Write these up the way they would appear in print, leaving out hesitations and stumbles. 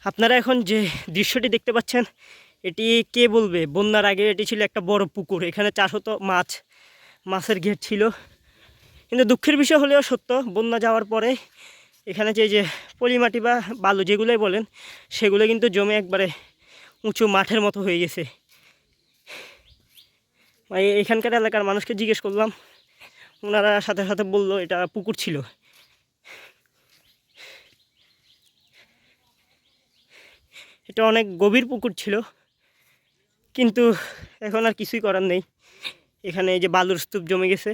আপনারা এখন যে দৃশ্যটি দেখতে পাচ্ছেন, এটি কে বলবে বন্যার আগে এটি ছিল একটা বড় পুকুর। এখানে চাষ হতো মাছ, মাছের ঘের ছিল। কিন্তু দুঃখের বিষয় হলেও সত্য, বন্যা যাওয়ার পরে এখানে যে পলিমাটি বা বালু যেগুলোই বলেন, সেগুলো কিন্তু জমে একবারে উঁচু মাঠের মতো হয়ে গেছে। এখানকার এলাকার মানুষকে জিজ্ঞেস করলাম, ওনারা সাথে সাথে বললো এটা পুকুর ছিল। এটা অনেক গভীর পুকুর ছিল, কিন্তু এখন আর কিছুই করার নেই। এখানে এই যে বালুর স্তূপ জমে গেছে,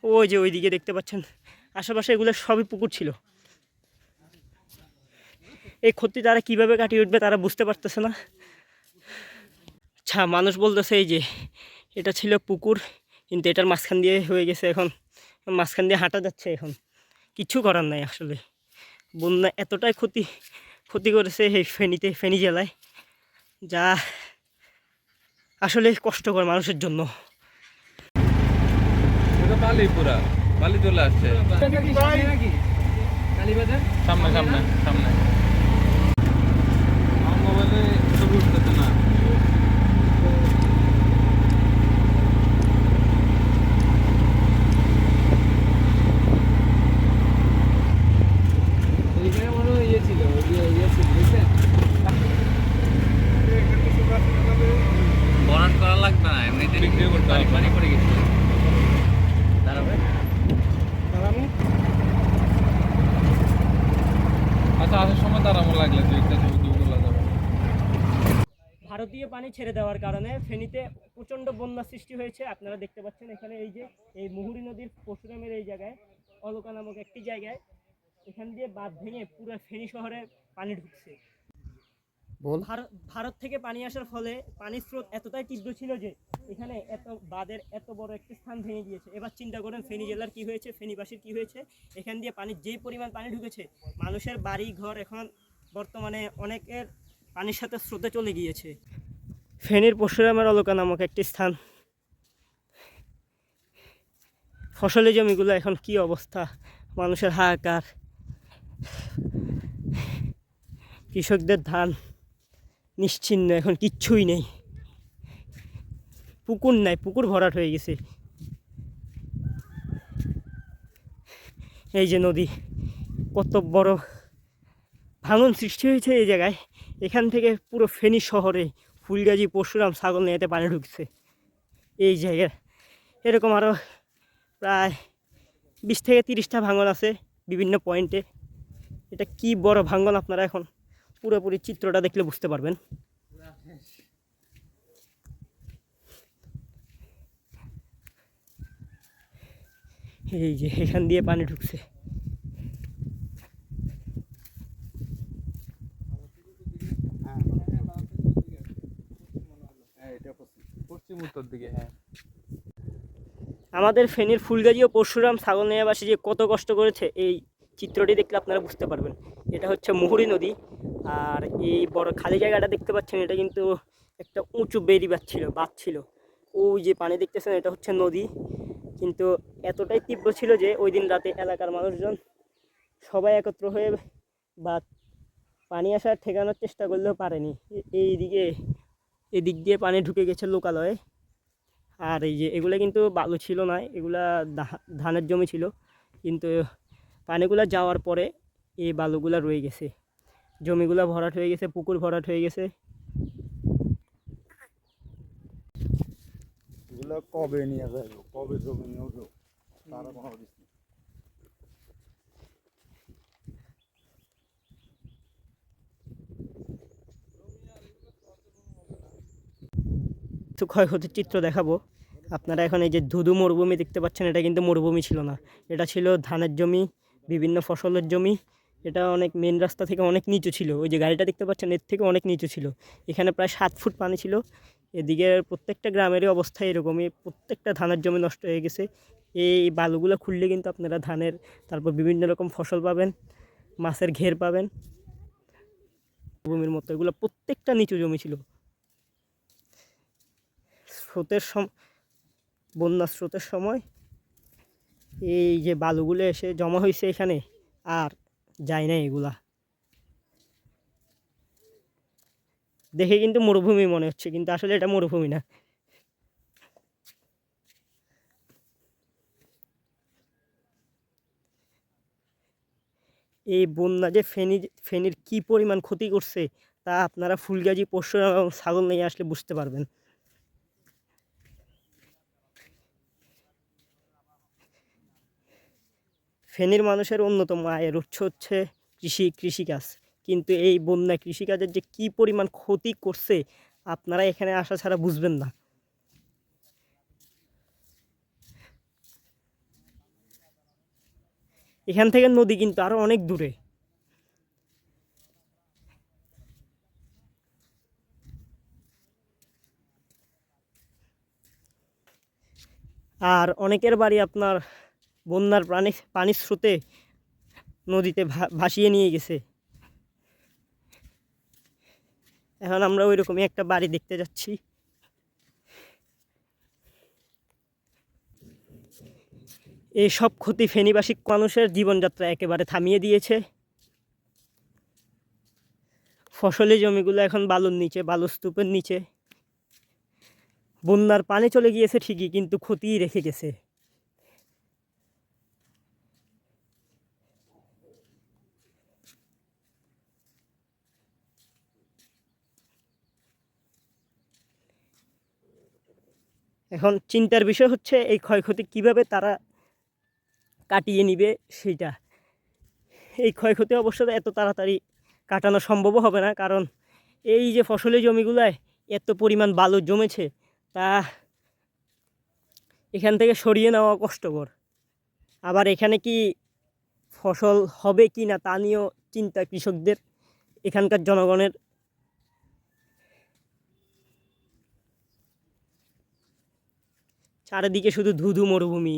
ওই যে ওইদিকে দেখতে পাচ্ছেন, আশেপাশে এগুলো সবই পুকুর ছিল। এই ক্ষতি তারা কিভাবে কাটিয়ে উঠবে তারা বুঝতে পারতেছে না। আচ্ছা, মানুষ বলতেছে এই যে এটা ছিল পুকুর, কিন্তু এটার মাঝখান দিয়ে হয়ে গেছে, এখন মাঝখান দিয়ে হাঁটা যাচ্ছে। এখন কিছু করার নাই আসলে। বন্যা এতটাই ক্ষতি করেছে এই ফেনী জেলায়, যা আসলে কষ্টকর মানুষের জন্য। বালি পুরা বালি চলে আসছে সামনে সামনে সামনে। আমার মোবাইলে ছবি উঠতেছে না। বরান করা লাগবে না, এমনিতে বিক্রি করতে হবে। পানি পড়ে গেছে, দাঁড়াবে দাঁড়াবো। আচ্ছা, আসার সময় দাঁড়াবো, লাগলে দুই একটা ছবি তুলে যাবে। ভারতীয় পানি ছেড়ে দেওয়ার কারণে ফেনীতে প্রচণ্ড বন্যা সৃষ্টি হয়েছে। আপনারা দেখতে পাচ্ছেন এখানে এই যে এই মুহুরী নদীর পরশুরামের এই জায়গায় অলকা নামক একটি জায়গায় এখান দিয়ে বাঁধ ভেঙে পুরো ফেনী শহরে পানি ঢুকছে। ভারত থেকে পানি আসার ফলে পানির স্রোত এতটাই তীব্র ছিল যে এখানে বাঁধের এত বড় একটি স্থান ভেঙে গিয়েছে। এবার চিন্তা করেন ফেনী জেলার কি হয়েছে, ফেনীবাসীর কি হয়েছে। এখান দিয়ে পানির যেই পরিমাণ পানি ঢুকেছে, মানুষের বাড়ি ঘর এখন বর্তমানে অনেকের পানির সাথে স্রোতে চলে গিয়েছে। ফেনীর পরশুরামের অলকা নামক একটি স্থান, ফসলি জমিগুলো এখন কি অবস্থা, মানুষের হাহাকার। কৃষকদের ধান নিশ্চিহ্ন, এখন কিচ্ছুই নেই। পুকুর নাই, পুকুর ভরাট হয়ে গেছে। এই যে নদী, কত বড় ভাঙন সৃষ্টি হয়েছে এই জায়গায়। এখান থেকে পুরো ফেনী শহরে ফুলগাজী, পরশুরাম, ছাগল নিয়েতে পানি ঢুকছে এই জায়গায়। এরকম আরও প্রায় 20 থেকে 30টা ভাঙন আছে বিভিন্ন পয়েন্টে। এটা কি বড় ভাঙন, আপনারা এখন পুরোপুরি চিত্রটা দেখলে বুঝতে পারবেন। এই যে এখান দিয়ে পানি ঢুকছে। পশ্চিম উত্তর দিকে। হ্যাঁ, আমাদের ফেনীর ফুলগাজী ও পরশুরাম ছাগল নেয়াবাসী যে কত কষ্ট করেছে, এই চিত্রটি দেখলে আপনারা বুঝতে পারবেন। এটা হচ্ছে মুহুরী নদী, আর এই বড় খালি জায়গাটা দেখতে পাচ্ছেন, এটা কিন্তু একটা উঁচু বেড়িবাঁধ ছিল। ওই যে পানি দেখতেছেন, এটা হচ্ছে নদী। কিন্তু এতটাই তীব্র ছিল যে ওই দিন রাতে এলাকার মানুষজন সবাই একত্র হয়ে বা পানি আসার ঠেকানোর চেষ্টা করলেও পারেনি। এদিক দিয়ে পানি ঢুকে গেছে লোকালয়ে। আর এই যে এগুলো কিন্তু বালু ছিল না, এগুলা ধানের জমি ছিল, কিন্তু পানিগুলো যাওয়ার পরে এই বালুগুলা রয়ে গেছে, জমিগুলা ভরাট হয়ে গেছে, পুকুর ভরাট হয়ে গেছে। এগুলো কবে নিয়ে যাবে, কবে জমি নিয়ে যাবে তারা কোনো হদিস নেই। কিছু ক্ষয়ক্ষতির চিত্র দেখাবো আপনারা। এখন এই যে ধুধু মরুভূমি দেখতে পাচ্ছেন, এটা কিন্তু মরুভূমি ছিল না, এটা ছিল ধানের জমি, বিভিন্ন ফসলের জমি। এটা অনেক মেন রাস্তা থেকে অনেক নিচু ছিল, ওই যে গাড়িটা দেখতে পাচ্ছেন এর থেকে অনেক নিচু ছিল। এখানে প্রায় 7 ফুট পানি ছিল। এদিকে প্রত্যেকটা গ্রামেরই অবস্থা এরকমই, প্রত্যেকটা ধানের জমি নষ্ট হয়ে গেছে। এই বালুগুলো খুললে কিন্তু আপনারা ধানের, তারপর বিভিন্ন রকম ফসল পাবেন, মাছের ঘের পাবেন। ভূমির মতো এগুলো প্রত্যেকটা নিচু জমি ছিল। বন্যার স্রোতের সময় এই যে বালুগুলো এসে জমা হয়েছে এখানে, আর যায় না এগুলা। দেখে কিন্তু মরুভূমি মনে হচ্ছে, কিন্তু আসলে এটা মরুভূমি না। এই বন্যা যে ফেনীর কি পরিমাণ ক্ষতি করছে তা আপনারা ফুলগাজী, পরশুরাম এবং ছাগল নিয়ে আসলে বুঝতে পারবেন। ফেনীর মানুষের অন্যতম আয়ের উৎস হচ্ছে কৃষিকাজ, কিন্তু এই বন্যা কৃষিকাজের যে কি পরিমাণ ক্ষতি করছে আপনারা এখানে আসা ছাড়া বুঝবেন না। এখান থেকে নদী কিন্তু আরো অনেক দূরে। আর অনেকের বাড়ি আপনার বন্যার পানির স্রোতে নদীতে ভাসিয়ে নিয়ে গেছে। এখন আমরা ওই রকমই একটা বাড়ি দেখতে যাচ্ছি। এই সব ক্ষতি ফেনীবাসী মানুষের জীবনযাত্রা একেবারে থামিয়ে দিয়েছে। ফসলি জমিগুলো এখন বালুর নিচে, বালুস্তূপের নিচে। বন্যার পানি চলে গিয়েছে ঠিকই, কিন্তু ক্ষতিই রেখে গেছে। এখন চিন্তার বিষয় হচ্ছে এই ক্ষয়ক্ষতি কিভাবে তারা কাটিয়ে নিবে সেইটা। এই ক্ষয়ক্ষতি অবশ্য এত তাড়াতাড়ি কাটানো সম্ভবও হবে না, কারণ এই যে ফসলি জমিগুলায় এত পরিমাণ বালু জমেছে তা এখান থেকে সরিয়ে নেওয়া কষ্টকর। আবার এখানে কি ফসল হবে কি না তা নিয়েও চিন্তা কৃষকদের, এখানকার জনগণের। চারিদিকে শুধু ধুধু মরুভূমি।